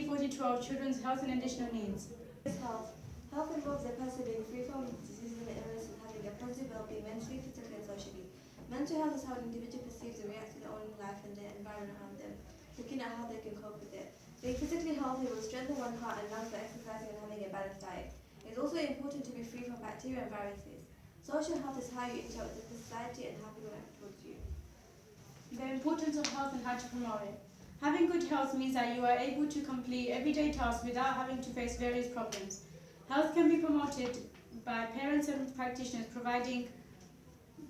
ED4012 Children's Health and Additional Needs. Health. Health involves a person being free from diseases and illness and having a positive well-being mentally, physically and socially. Mental health is how an individual perceives and reacts to their own life and their environment around them, looking at how they can cope with it. Being physically healthy will strengthen one's heart and lungs by exercising and having a balanced diet. It is also important to be free from bacteria and viruses. Social health is how you interact with the society and how people act towards you. The importance of health and how to promote it. Having good health means that you are able to complete everyday tasks without having to face various problems. Health can be promoted by parents and practitioners providing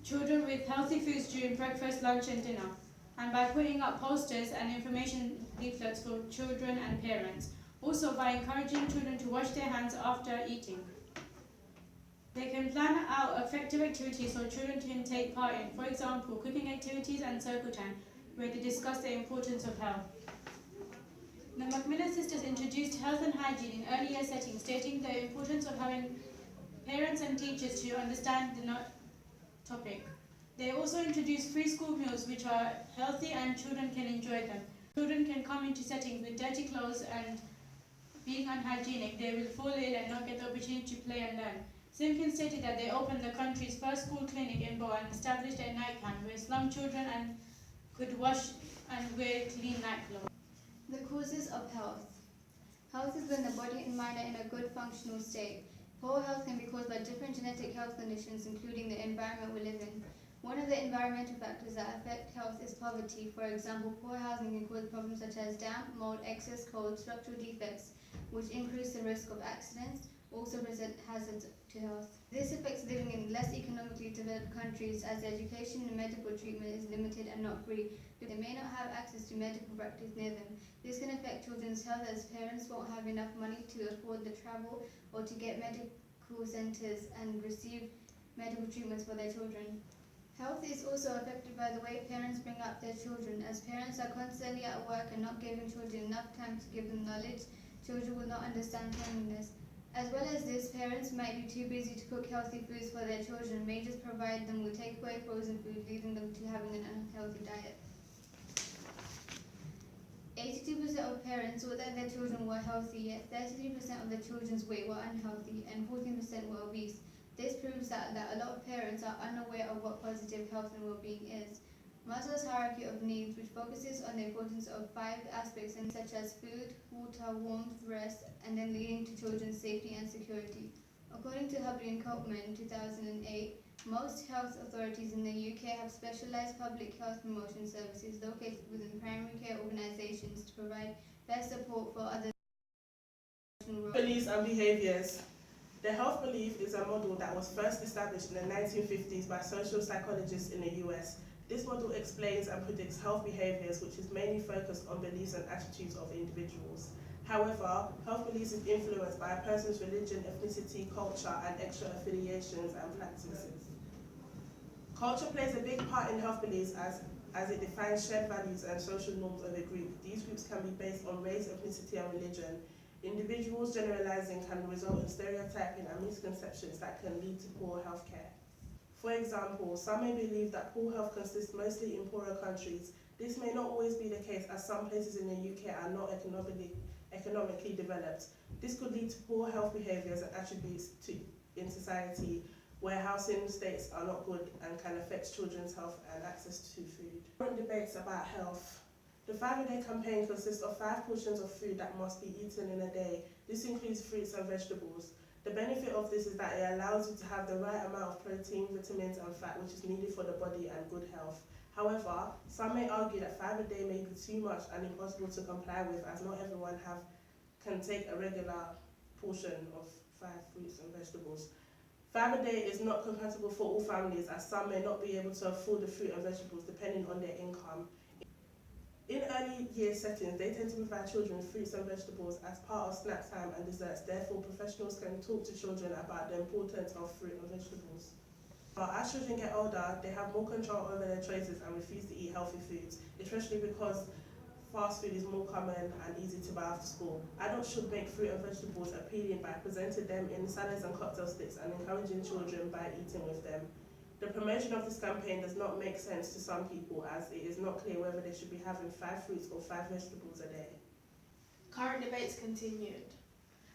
children with healthy foods during breakfast, lunch and dinner, and by putting up posters and information leaflets for children and parents. Also by encouraging children to wash their hands after eating. They can plan out effective activities so children can take part in, for example, cooking activities and circle time, where they discuss the importance of health. The Macmillan sisters introduced health and hygiene in early year settings, stating the importance of having parents and teachers to understand the topic. They also introduced free school meals which are healthy and children can enjoy them. Children can come into settings with dirty clothes and being unhygienic, they will fall ill and not get the opportunity to play and learn. Simpkins stated that they opened the country's first school clinic in Bow and established a night camp where slum children could wash and wear clean night clothes. The causes of health. Health is when the body and mind are in a good functional state. Poor health can be caused by different genetic health conditions, including the environment we live in. One of the environmental factors that affect health is poverty. For example, poor housing can cause problems such as damp, mold, excess cold, structural defects, which increase the risk of accidents, also present hazards to health. This affects living in less economically developed countries as education and medical treatment is limited and not free. They may not have access to medical practice near them. This can affect children's health as parents won't have enough money to afford the travel or to get medical centres and receive medical treatments for their children. Health is also affected by the way parents bring up their children. As parents are constantly at work and not giving children enough time to give them knowledge, children will not understand cleanliness. As well as this, parents might be too busy to cook healthy foods for their children, may just provide them with takeaway frozen food, leading them to having an unhealthy diet. 82% of parents thought that their children were healthy, yet 33% of their children's weight were unhealthy and 14% were obese. This proves that a lot of parents are unaware of what positive health and well-being is. Maslow's hierarchy of needs, which focuses on the importance of 5 aspects such as food, water, warmth, rest, and then leading to children's safety and security. According to Hubley and Copman in 2008, most health authorities in the UK have specialised public health promotion services located within primary care organisations to provide best support for other beliefs and behaviours. The health belief is a model that was first established in the 1950s by social psychologists in the US. This model explains and predicts health behaviours, which is mainly focused on beliefs and attitudes of individuals. However, health beliefs is influenced by a person's religion, ethnicity, culture, and extra affiliations and practices. Culture plays a big part in health beliefs as it defines shared values and social norms of a group. These groups can be based on race, ethnicity, and religion. Individuals generalizing can result in stereotyping and misconceptions that can lead to poor healthcare. For example, some may believe that poor health consists mostly in poorer countries. This may not always be the case, as some places in the UK are not economically developed. This could lead to poor health behaviours and attributes in society where housing states are not good and can affect children's health and access to food. Current debates about health. The 5-a-day campaign consists of 5 portions of food that must be eaten in a day. This includes fruits and vegetables. The benefit of this is that it allows you to have the right amount of protein, vitamins and fat which is needed for the body and good health. However, some may argue that 5 a day may be too much and impossible to comply with, as not everyone can take a regular portion of 5 fruits and vegetables. 5 a day is not compatible for all families, as some may not be able to afford the fruit and vegetables depending on their income. In early year settings, they tend to provide children fruits and vegetables as part of snack time and desserts. Therefore, professionals can talk to children about the importance of fruit and vegetables. But as children get older, they have more control over their choices and refuse to eat healthy foods, especially because fast food is more common and easy to buy after school. Adults should make fruit and vegetables appealing by presenting them in salads and cocktail sticks and encouraging children by eating with them. The promotion of this campaign does not make sense to some people, as it is not clear whether they should be having 5 fruits or 5 vegetables a day. Current debates continued.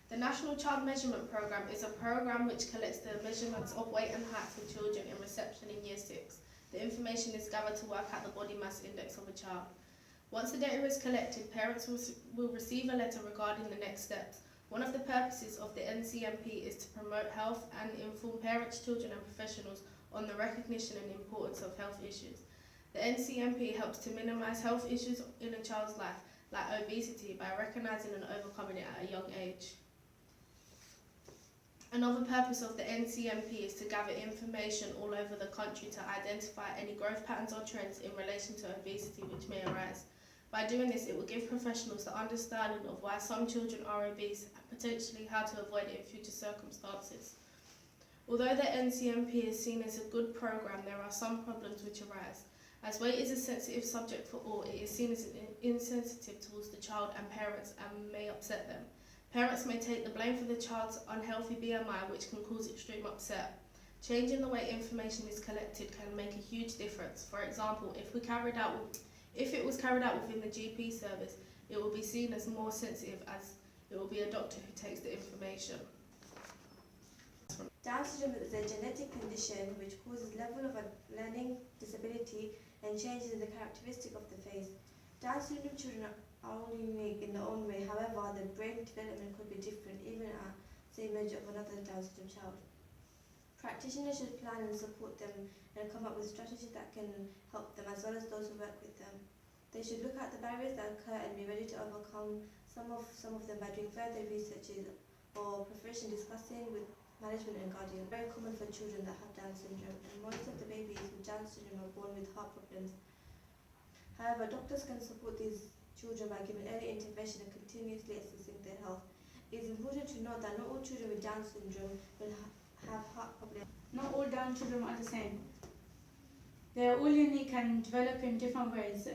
The National Child Measurement Programme is a programme which collects the measurements of weight and height for children in reception in Year 6. The information is gathered to work out the body mass index of a child. Once the data is collected, parents will receive a letter regarding the next steps. One of the purposes of the NCMP is to promote health and inform parents, children and professionals on the recognition and importance of health issues. The NCMP helps to minimise health issues in a child's life, like obesity, by recognising and overcoming it at a young age. Another purpose of the NCMP is to gather information all over the country to identify any growth patterns or trends in relation to obesity which may arise. By doing this, it will give professionals the understanding of why some children are obese and potentially how to avoid it in future circumstances. Although the NCMP is seen as a good programme, there are some problems which arise. As weight is a sensitive subject for all, it is seen as insensitive towards the child and parents and may upset them. Parents may take the blame for the child's unhealthy BMI, which can cause extreme upset. Changing the way information is collected can make a huge difference. For example, if it was carried out within the GP service, it will be seen as more sensitive as it will be a doctor who takes the information. Down syndrome is a genetic condition which causes level of a learning disability and changes in the characteristic of the face. Down syndrome children are all unique in their own way, however, the brain development could be different even at the same age of another Down syndrome child. Practitioners should plan and support them and come up with strategies that can help them as well as those who work with them. They should look at the barriers that occur and be ready to overcome some of them by doing further researches or preparation discussing with management and guardians. Very common for children that have Down syndrome, and most of the babies with Down syndrome are born with heart problems. However, doctors can support these children by giving early intervention and continuously assessing their health. It is important to note that not all children with Down syndrome will have heart problems. Not all Down children are the same. They are all unique and develop in different ways.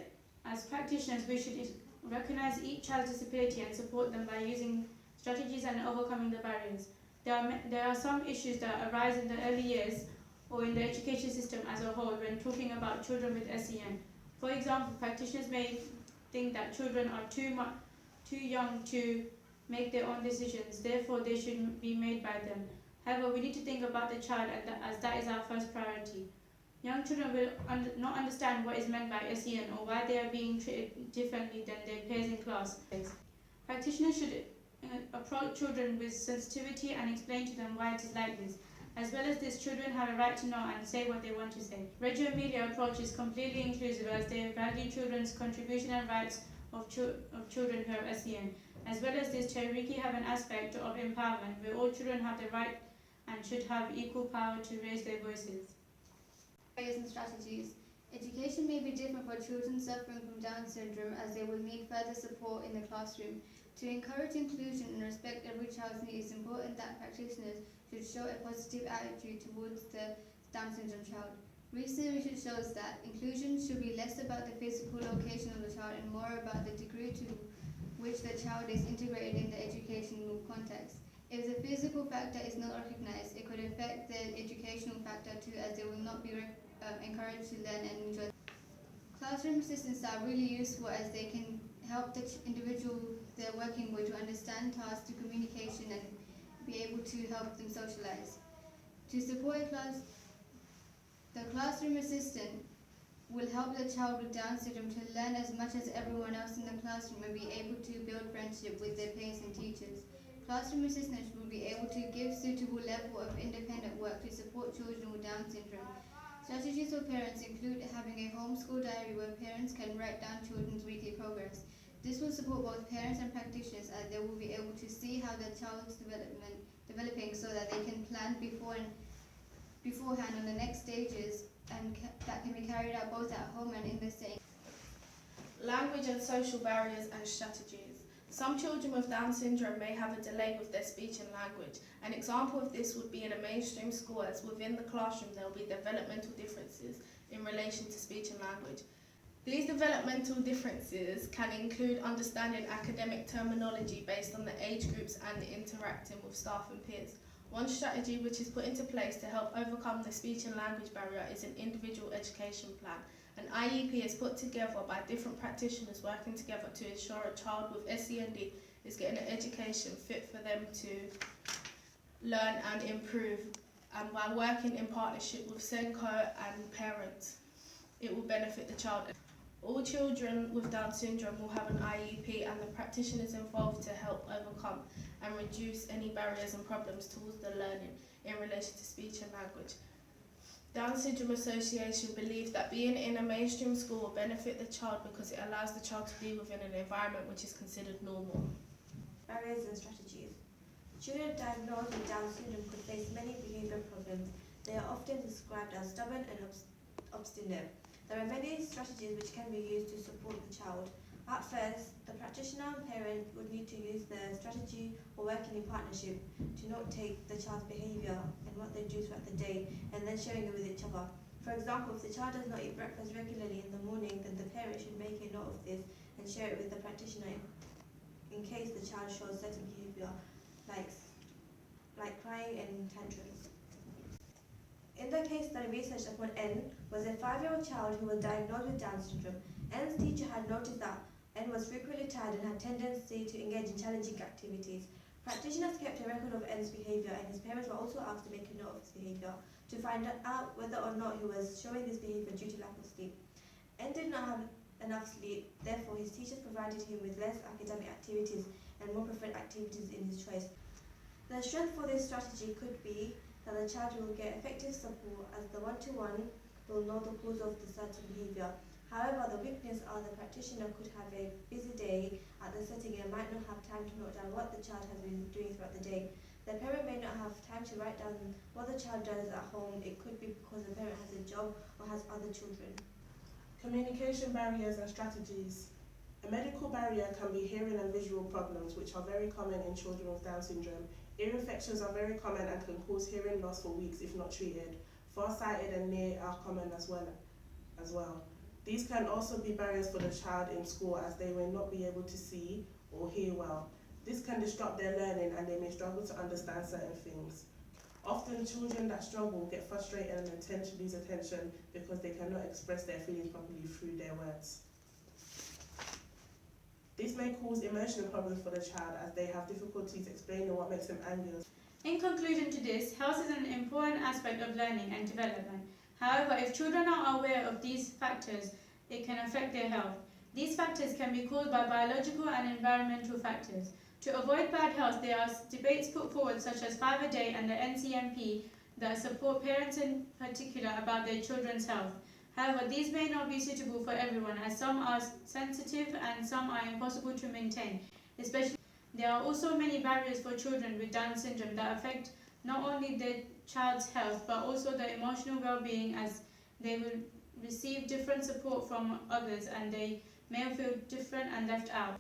As practitioners, we should recognise each child's disability and support them by using strategies and overcoming the barriers. There are some issues that arise in the early years or in the education system as a whole when talking about children with SEN. For example, practitioners may think that children are too young to make their own decisions, therefore they should be made by them. However, we need to think about the child as that is our first priority. Young children will not understand what is meant by SEN or why they are being treated differently than their peers in class. Practitioners should approach children with sensitivity and explain to them why it is like this. As well as this, children have a right to know and say what they want to say. Reggio Emilia approach is completely inclusive as they value children's contribution and rights of children who have SEN. As well as this, Cherokee have an aspect of empowerment where all children have the right and should have equal power to raise their voices. Barriers and strategies. Education may be different for children suffering from Down syndrome as they will need further support in the classroom. To encourage inclusion and respect every child's needs, it is important that practitioners should show a positive attitude towards the Down syndrome child. Recent research shows that inclusion should be less about the physical location of the child and more about the degree to which the child is integrated in the educational context. If the physical factor is not recognized, it could affect the educational factor too, as they will not be encouraged to learn and enjoy. Classroom assistants are really useful as they can help the individual they're working with to understand tasks, to communication, and be able to help them socialize. To support a class, the classroom assistant will help the child with Down syndrome to learn as much as everyone else in the classroom and be able to build friendship with their peers and teachers. Classroom assistants will be able to give suitable level of independent work to support children with Down syndrome. Strategies for parents include having a homeschool diary where parents can write down children's weekly progress. This will support both parents and practitioners as they will be able to see how their child's developing so that they can plan beforehand on the next stages and that can be carried out both at home and in the same. Language and social barriers and strategies. Some children with Down syndrome may have a delay with their speech and language. An example of this would be in a mainstream school, as within the classroom there will be developmental differences in relation to speech and language. These developmental differences can include understanding academic terminology based on the age groups and interacting with staff and peers. One strategy which is put into place to help overcome the speech and language barrier is an individual education plan. An IEP is put together by different practitioners working together to ensure a child with SEND is getting an education fit for them to learn and improve, and by working in partnership with SENCO and parents, it will benefit the child. All children with Down syndrome will have an IEP, and the practitioners involved to help overcome and reduce any barriers and problems towards the learning in relation to speech and language. Down Syndrome Association believes that being in a mainstream school will benefit the child because it allows the child to be within an environment which is considered normal. Barriers and strategies. Children diagnosed with Down syndrome could face many behavioural problems. They are often described as stubborn and obstinate. There are many strategies which can be used to support the child. At first, the practitioner and parent would need to use the strategy or working in partnership to note take the child's behaviour and what they do throughout the day, and then sharing it with each other. For example, if the child does not eat breakfast regularly in the morning, then the parent should make a note of this and share it with the practitioner in case the child shows certain behaviour, like crying and tantrums. In the case study researched upon N was a 5-year-old child who was diagnosed with Down syndrome. N's teacher had noticed that N was frequently tired and had tendency to engage in challenging activities. Practitioners kept a record of N's behaviour, and his parents were also asked to make a note of his behaviour to find out whether or not he was showing this behaviour due to lack of sleep. N did not have enough sleep, therefore his teachers provided him with less academic activities and more preferred activities in his choice. The strength for this strategy could be that the child will get effective support, as the one-to-one will know the cause of the certain behaviour. However, the weakness are the practitioner could have a busy day at the setting and might not have time to note down what the child has been doing throughout the day. The parent may not have time to write down what the child does at home. It could be because the parent has a job or has other children. Communication barriers and strategies. A medical barrier can be hearing and visual problems, which are very common in children with Down syndrome. Ear infections are very common and can cause hearing loss for weeks if not treated. Far-sighted and near are common as well. These can also be barriers for the child in school, as they may not be able to see or hear well. This can disrupt their learning, and they may struggle to understand certain things. Often children that struggle get frustrated and tend to lose attention because they cannot express their feelings properly through their words. This may cause emotional problems for the child, as they have difficulties explaining what makes them angry. In conclusion to this, health is an important aspect of learning and development. However, if children are aware of these factors, it can affect their health. These factors can be caused by biological and environmental factors. To avoid bad health, there are debates put forward such as 5 a day and the NCMP that support parents in particular about their children's health. However, these may not be suitable for everyone, as some are sensitive and some are impossible to maintain. Especially, there are also many barriers for children with Down syndrome that affect not only their child's health but also their emotional well-being, as they will receive different support from others and they may feel different and left out.